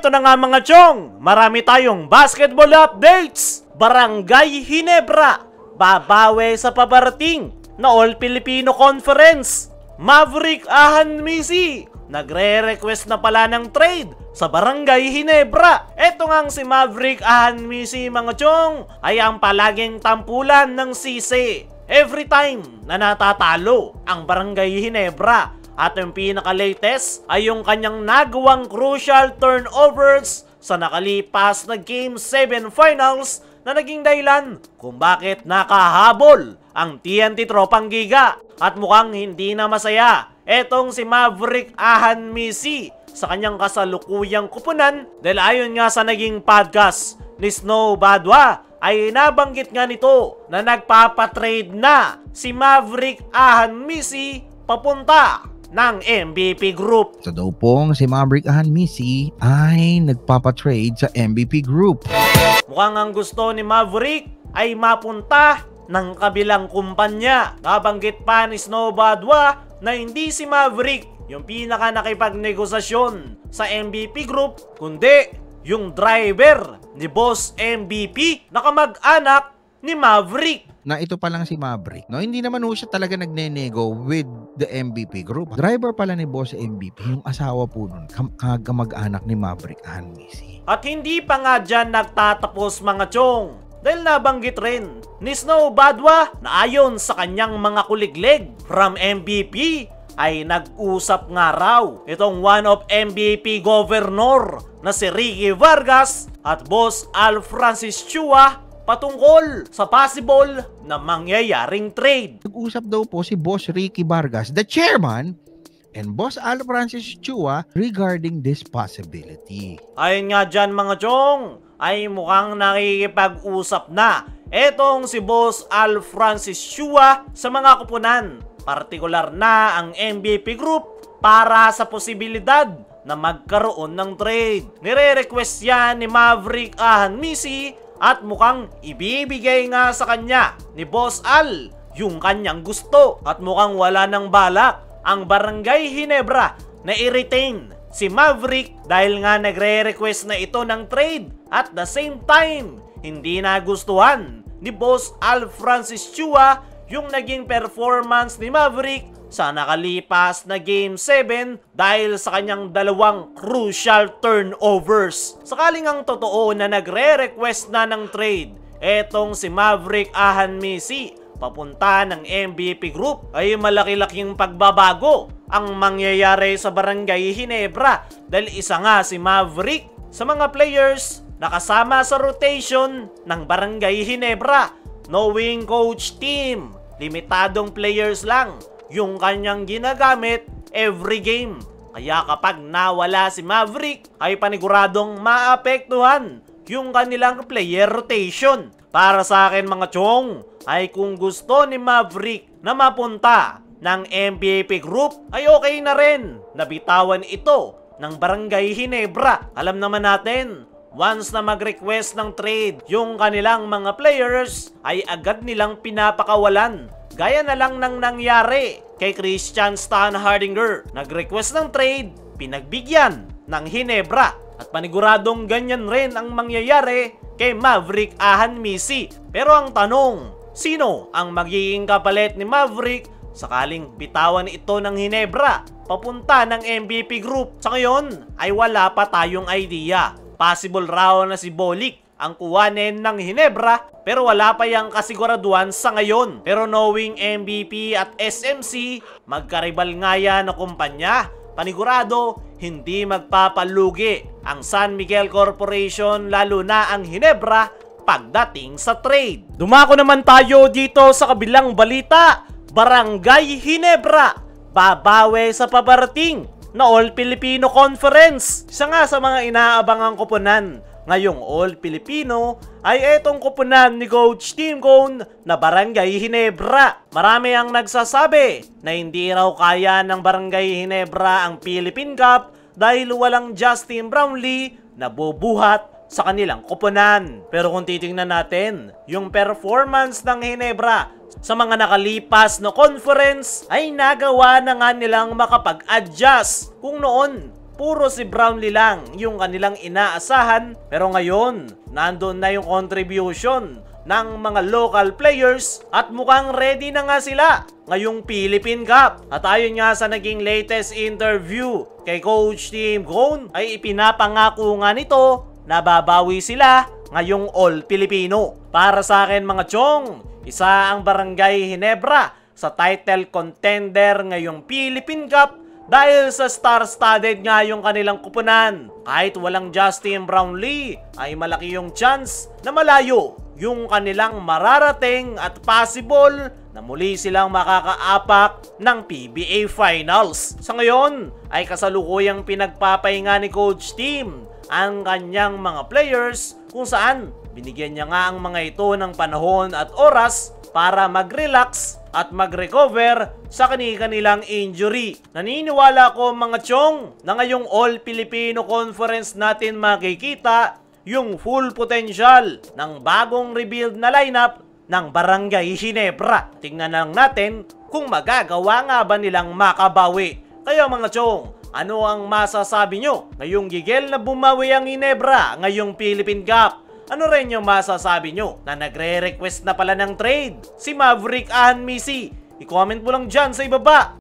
eto na nga mga chong, marami tayong basketball updates. Barangay Ginebra babawi sa paparating na All-Filipino Conference. Maverick Ahanmisi nagre-request na pala ng trade sa Barangay Ginebra. Eto ngang si Maverick Ahanmisi mga chong ay ang palaging tampulan ng sisi every time na natatalo ang Barangay Ginebra. At yung pinaka-latest ay yung kanyang nagawang crucial turnovers sa nakalipas na Game 7 Finals na naging dahilan kung bakit nakahabol ang TNT Tropang Giga. At mukhang hindi na masaya etong si Maverick Ahanmisi sa kanyang kasalukuyang kupunan dahil ayon nga sa naging podcast ni Snow Badwa ay nabanggit nga nito na nagpapatrade na si Maverick Ahanmisi papunta ng MVP Group. So daw pong si Maverick Ahanmisi ay nagpapatrade sa MVP Group. Mukhang ang gusto ni Maverick ay mapunta ng kabilang kumpanya. Nabanggit pa ni Snow Badwa na hindi si Maverick yung pinaka nakipagnegosasyon sa MVP Group, kundi yung driver ni Boss MVP na kamag-anak ni Maverick. Na ito pa lang si Maverick, no? Hindi naman ho siya talaga nagnenego with the MVP Group. Driver pala ni Boss MVP, yung asawa po nun, kamag-anak ni Maverick Ahanmisi. At hindi pa nga dyan nagtatapos mga chong. Dahil nabanggit rin ni Snow Badwa na ayon sa kanyang mga kuliglig from MVP ay nag-usap nga raw itong one of MVP governor na si Ricky Vargas at Boss Al Francis Chua patungkol sa possible na mangyayaring trade. Nag-usap daw po si Boss Ricky Vargas, the chairman, and Boss Al Francis Chua regarding this possibility. Ayon nga dyan mga chong, ay mukhang nakikipag-usap na etong si Boss Al Francis Chua sa mga kupunan, partikular na ang MVP Group para sa posibilidad na magkaroon ng trade. Nire-request yan ni Maverick Ahanmisi at mukhang ibibigay nga sa kanya ni Boss Al yung kanyang gusto. At mukhang wala ng balak ang Barangay Ginebra na i-retain si Maverick dahil nga nagre-request na ito ng trade. At the same time, hindi nagustuhan ni Boss Al Francis Chua yung naging performance ni Maverick sa nakalipas na Game 7 dahil sa kanyang dalawang crucial turnovers. Sakaling ang totoo na nagre-request na ng trade etong si Maverick Ahanmisi papunta ng MVP Group, ay malaki-laking pagbabago ang mangyayari sa Barangay Ginebra dahil isa nga si Maverick sa mga players na kasama sa rotation ng Barangay Ginebra. Knowing coach team, limitadong players lang yung kanyang ginagamit every game. Kaya kapag nawala si Maverick ay paniguradong maapektuhan yung kanilang player rotation. Para sa akin mga chong, ay kung gusto ni Maverick na mapunta ng MVP Group ay okay na rin na bitawan ito ng Barangay Ginebra. Alam naman natin, once na mag-request ng trade yung kanilang mga players ay agad nilang pinapakawalan. Gaya na lang ng nangyari kay Christian Stan Hardinger. Nag-request ng trade, pinagbigyan ng Ginebra. At paniguradong ganyan rin ang mangyayari kay Maverick Ahanmisi. Pero ang tanong, sino ang magiging kapalit ni Maverick sakaling bitawan ito ng Ginebra papunta ng MVP Group? Sa ngayon ay wala pa tayong idea. Possible raw na si Bolik ang kuwanin ng Ginebra pero wala pa yang kasiguraduhan sa ngayon. Pero knowing MVP at SMC, magkaribal nga yan na kumpanya, panigurado hindi magpapalugi ang San Miguel Corporation lalo na ang Ginebra pagdating sa trade. Dumako naman tayo dito sa kabilang balita. Barangay Ginebra babawi sa paparating na All-Filipino Conference. Isa nga sa mga inaabangang kupunan ngayong All-Filipino ay etong kupunan ni Coach Tim Cone na Barangay Ginebra. Marami ang nagsasabi na hindi raw kaya ng Barangay Ginebra ang Philippine Cup dahil walang Justin Brownlee na bubuhat sa kanilang kupunan. Pero kung titingnan natin yung performance ng Ginebra sa mga nakalipas na conference ay nagawa na nga nilang makapag-adjust. Kung noon puro si Brownlee lang yung kanilang inaasahan, pero ngayon nandun na yung contribution ng mga local players at mukhang ready na nga sila ngayong Philippine Cup. At ayon nga sa naging latest interview kay Coach Tim Cone ay ipinapangako nga nito na babawi sila ngayong All Filipino. Para sa akin mga chong, isa ang Barangay Ginebra sa title contender ngayong Philippine Cup dahil sa star-studded nga yung kanilang kupunan. Kahit walang Justin Brownlee ay malaki yung chance na malayo yung kanilang mararating at possible na muli silang makakaapak ng PBA Finals. Sa ngayon ay kasalukuyang pinagpapahinga ni Coach Tim ang kanyang mga players kung saan binigyan niya nga ang mga ito ng panahon at oras para mag-relax at mag-recover sa kanilang injury. Naniniwala ko mga chong na ngayong All Filipino Conference natin makikita yung full potential ng bagong rebuild na lineup ng Barangay Ginebra. Tingnan lang natin kung magagawa nga ba nilang makabawi. Kaya mga chong, ano ang masasabi nyo ngayong gigil na bumawi ang Ginebra ngayong Philippine Cup? Ano rin yung masasabi nyo na nagre-request na pala ng trade si Maverick Ann Misi? I-comment mo lang dyan sa ibaba.